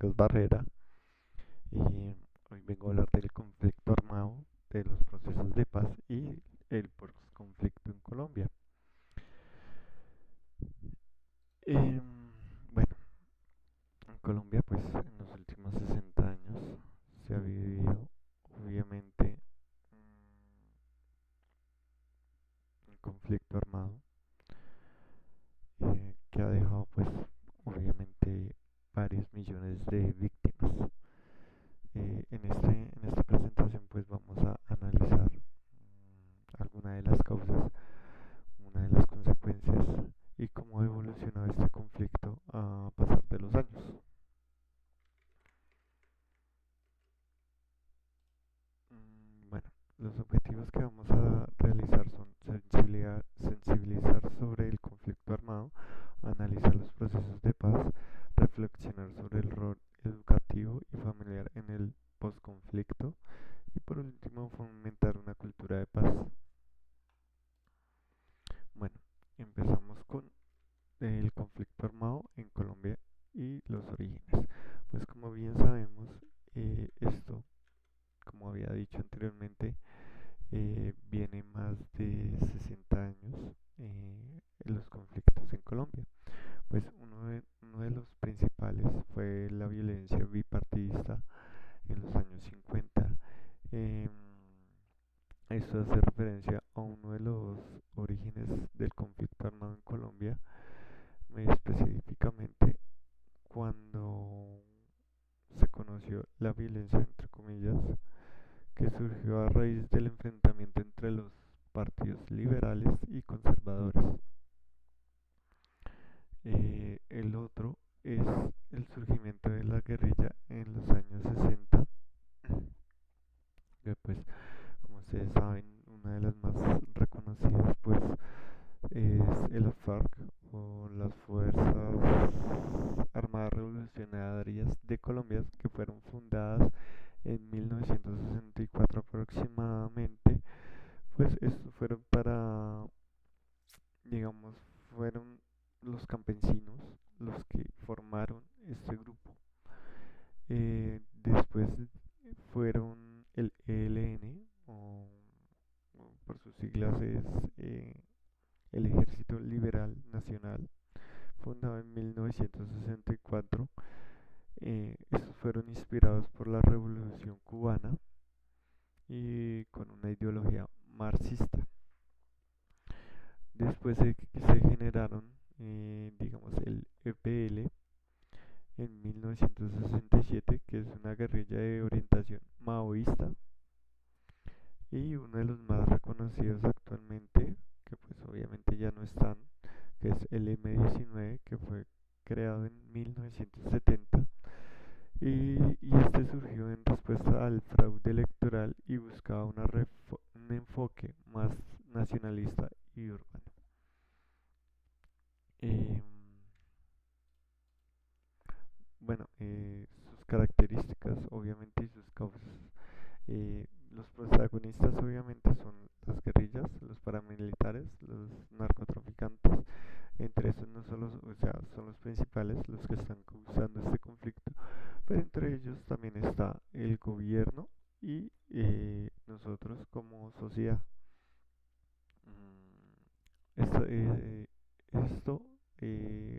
Lucas Barrera y hoy vengo a hablar del conflicto armado, de los procesos de paz y el conflicto en Colombia. Em, bueno, en Colombia pues en los últimos 60 años se ha vivido obviamente un conflicto armado que ha dejado pues obviamente varios millones de víctimas. En esta presentación pues vamos a analizar algunas de las causas, una de las consecuencias y cómo ha evolucionado este conflicto a pasar de los años. Bueno, los objetivos que vamos a realizar son sensibilizar sobre el conflicto armado, analizar los procesos de paz, reflexionar sobre el rol educativo y familiar en el posconflicto y por último fomentar una cultura de paz. Bueno, empezamos con el conflicto armado en Colombia y los orígenes. Pues como bien sabemos, esto, como había dicho anteriormente, viene más de 60 años los conflictos en Colombia. Pues uno de los principales fue la violencia bipartidista en los años 50. Em, Esto hace referencia a uno de los orígenes del conflicto armado en Colombia, muy específicamente cuando se conoció la violencia, entre comillas, que surgió a raíz del enfrentamiento entre los partidos liberales y conservadores. El otro es el surgimiento de la guerrilla en los años 60, que pues como ustedes saben, una de las más reconocidas pues es el FARC o las Fuerzas Armadas Revolucionarias de Colombia, que fueron fundadas en 1964 aproximadamente. Pues estos fueron para, digamos, fueron los campesinos los que formaron este grupo. Después fueron el ELN, o por sus siglas es el Ejército Liberal Nacional, fundado en 1964. Estos fueron inspirados por la Revolución Cubana y con una ideología marxista. Después se generaron, digamos, el EPL en 1967, que es una guerrilla de orientación maoísta, y uno de los más reconocidos actualmente, que pues obviamente ya no están, que es el M-19, que fue creado en 1970, y este surgió en respuesta al fraude electoral y buscaba un enfoque más nacionalista y urbano. Em, bueno, sus características obviamente y sus causas. Los protagonistas obviamente son las guerrillas, los paramilitares, los narcotraficantes. Entre estos no solo, o sea, son los principales los que están causando este conflicto, pero entre ellos también está el gobierno y nosotros como sociedad. Esto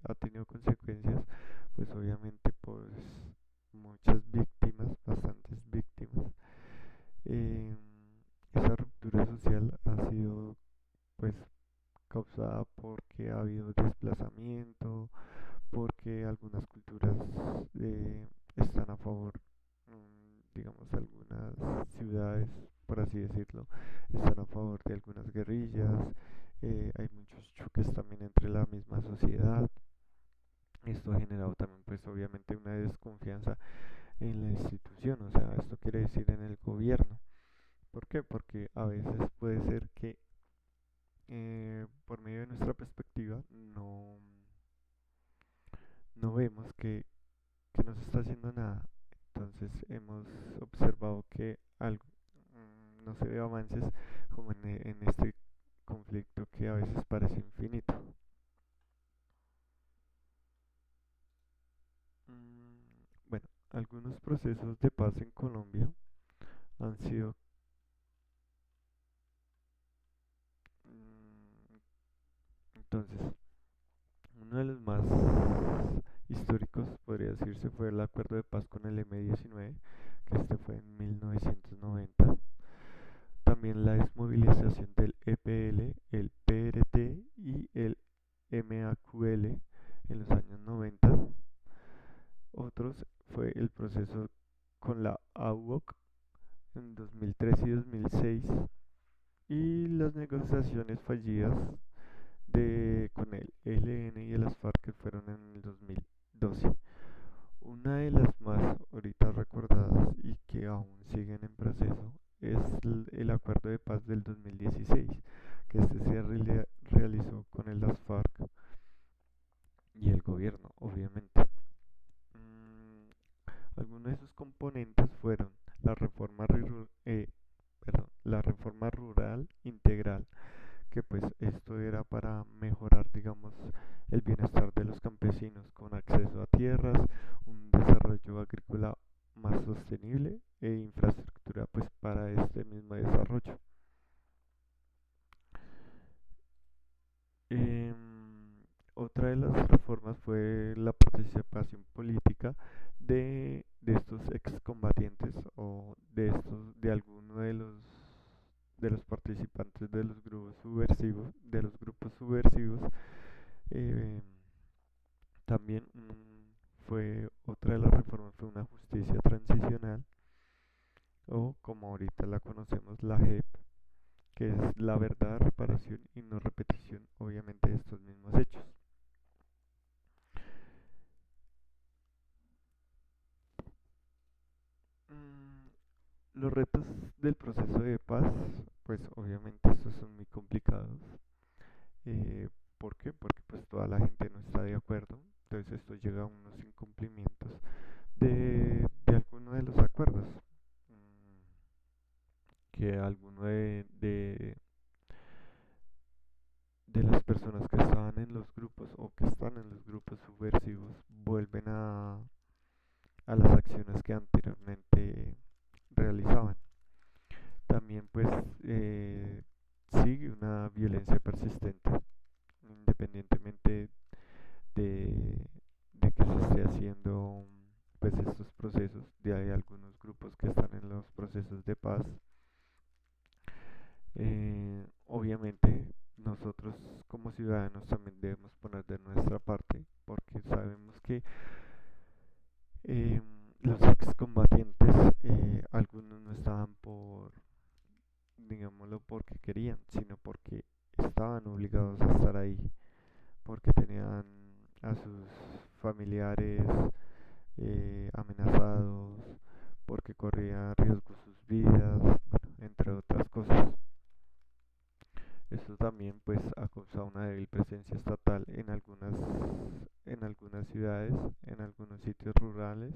ha tenido consecuencias, pues obviamente pues muchas víctimas, bastantes víctimas. Eh, Esa ruptura social ha sido pues causada porque ha habido desplazamiento, porque algunas culturas están a favor, digamos algunas ciudades, por así decirlo, están a favor de algunas guerrillas, hay muchos choques también entre la misma sociedad. Esto ha generado también pues obviamente una desconfianza en la institución, o sea, esto quiere decir en el gobierno. ¿Por qué? Porque a veces puede ser que por medio de nuestra perspectiva no vemos que no se está haciendo nada. Entonces hemos observado que algo, no se ve avances como en este conflicto que a veces parece infinito. Bueno, algunos procesos de paz en Colombia han sido, mm, entonces, uno de los más históricos, podría decirse, fue el acuerdo de paz con el M-19, que este fue en 1990. También la desmovilización del EPL, el PRT y el MAQL en los años 90. Otros fue el proceso con la AUOC en 2003 y 2006 y las negociaciones fallidas con el ELN y las FARC que fueron en el 2012. Una de las más ahorita recordadas y que aún siguen en proceso es el acuerdo de paz del 2016, que este se realizó con las FARC y el gobierno, obviamente. Mm, Algunos de sus componentes fueron la la reforma rural integral, que pues esto era para mejorar, digamos, el bienestar de los campesinos con acceso a tierras, un desarrollo agrícola más sostenible e infraestructura pues para este mismo desarrollo. Otra de las reformas fue la participación política de estos excombatientes o de alguno de los participantes de los grupos subversivos. Eh, También fue otra de las reformas fue una justicia transicional o como ahorita la conocemos la JEP, que es la verdad, reparación y no repetición, obviamente, de estos mismos hechos. Mm, los retos del proceso de paz, pues obviamente estos son muy complicados. Eh, ¿Por qué? Porque pues toda la gente no está de acuerdo. Entonces esto llega a unos incumplimientos de alguno de los acuerdos. Mm, que alguno de las personas que estaban en los grupos o que están en los grupos subversivos vuelven a las acciones que anteriormente realizaban. También pues sigue una violencia persistente, independientemente de que se esté haciendo pues estos procesos. De hay algunos grupos que están en los procesos de paz. Obviamente nosotros como ciudadanos también debemos poner de nuestra parte porque sabemos que eh, los excombatientes, algunos no estaban digámoslo, porque querían, sino porque estaban obligados a estar ahí, porque tenían a sus familiares amenazados, porque corrían riesgo sus vidas, bueno, entre otras cosas. Esto también pues ha causado una débil presencia estatal en algunas ciudades, en algunos sitios rurales.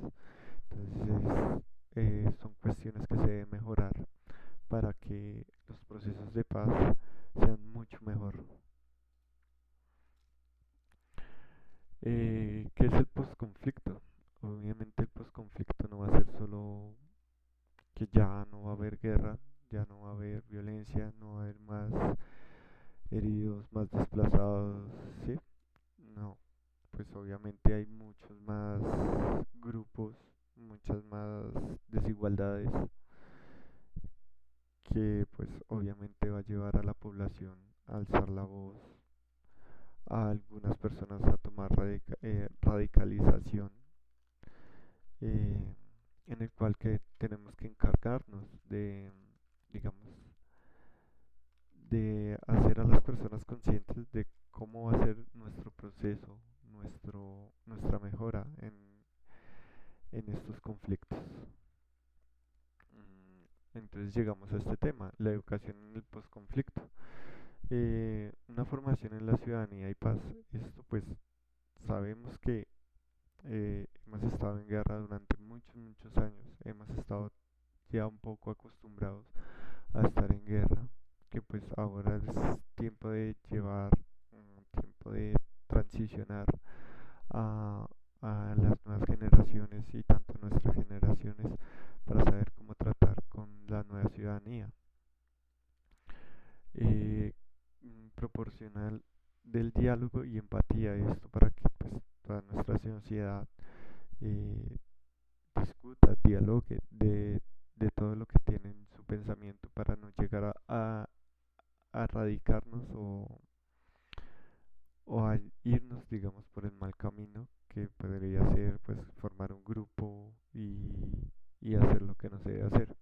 Entonces son cuestiones que se deben mejorar para que los procesos de paz sean mucho mejor. ¿Qué es el posconflicto? Obviamente el posconflicto no va a ser solo que ya no va a haber guerra, ya no va a haber violencia, no va a haber más heridos, más desplazados, ¿sí? No, pues obviamente hay muchos más grupos, muchas más desigualdades que pues obviamente va a llevar a la población a alzar la voz, a algunas personas a tomar radicalización, eh, en el cual que tenemos que encargarnos de, digamos, de hacer a las personas conscientes de cómo va a ser nuestro proceso, nuestra mejora en estos conflictos. Entonces llegamos a este tema, la educación en el posconflicto. Una formación en la ciudadanía y paz. Esto pues sabemos que hemos estado en guerra durante muchos años, hemos estado ya un poco acostumbrados a estar en guerra, que pues ahora es tiempo de llevar, tiempo de transicionar a, a las nuevas generaciones y tanto nuestra empatía, y esto para que pues, toda nuestra sociedad eh, discuta, dialogue de todo lo que tiene en su pensamiento para no llegar a radicarnos o a irnos, digamos, por el mal camino que podría ser pues formar un grupo y hacer lo que no se debe hacer.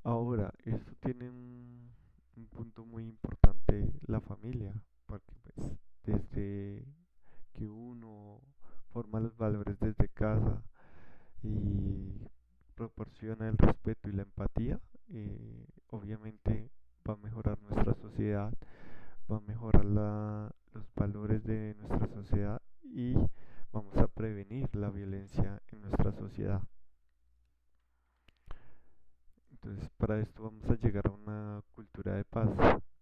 Ahora, esto tiene un punto muy importante, la familia, porque pues desde que uno forma los valores desde casa y proporciona el respeto y la empatía, obviamente va a mejorar nuestra sociedad, va a mejorar los valores de nuestra sociedad y vamos a prevenir la violencia en nuestra sociedad. Entonces, para esto vamos a llegar a una cultura de paz,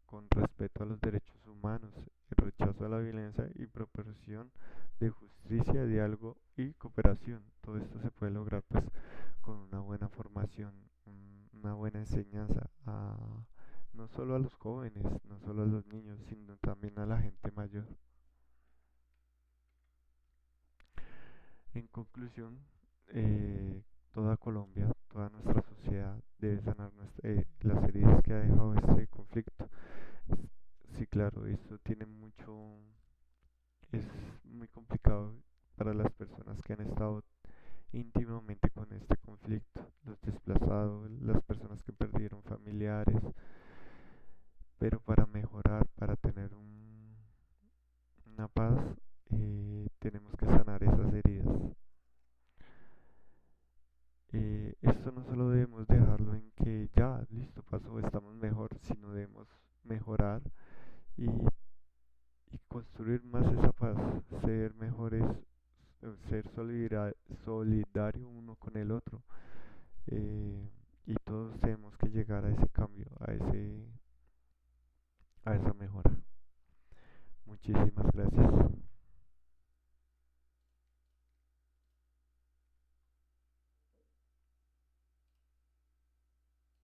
con respeto a los derechos humanos, el rechazo a la violencia y proporción de justicia, diálogo y cooperación. Todo esto se puede lograr pues con una buena formación, una buena enseñanza no solo a los jóvenes, no solo a los niños, sino también a la gente mayor. En conclusión, toda Colombia, toda nuestra sociedad debe sanar las heridas que ha dejado este conflicto. Sí, claro, esto tiene mucho, es muy complicado para las personas que han estado íntimamente con este conflicto, los desplazados, las personas que perdieron familiares, pero para mejorar, para tener una paz, tenemos que sanar esas heridas. Esto no solo debemos dejarlo en que ya, listo, pasó, estamos mejor, sino debemos mejorar y, y construir más esa paz, ser mejores, ser solidario uno con el otro. eh, y todos tenemos que llegar a ese cambio, a esa mejora. Muchísimas gracias.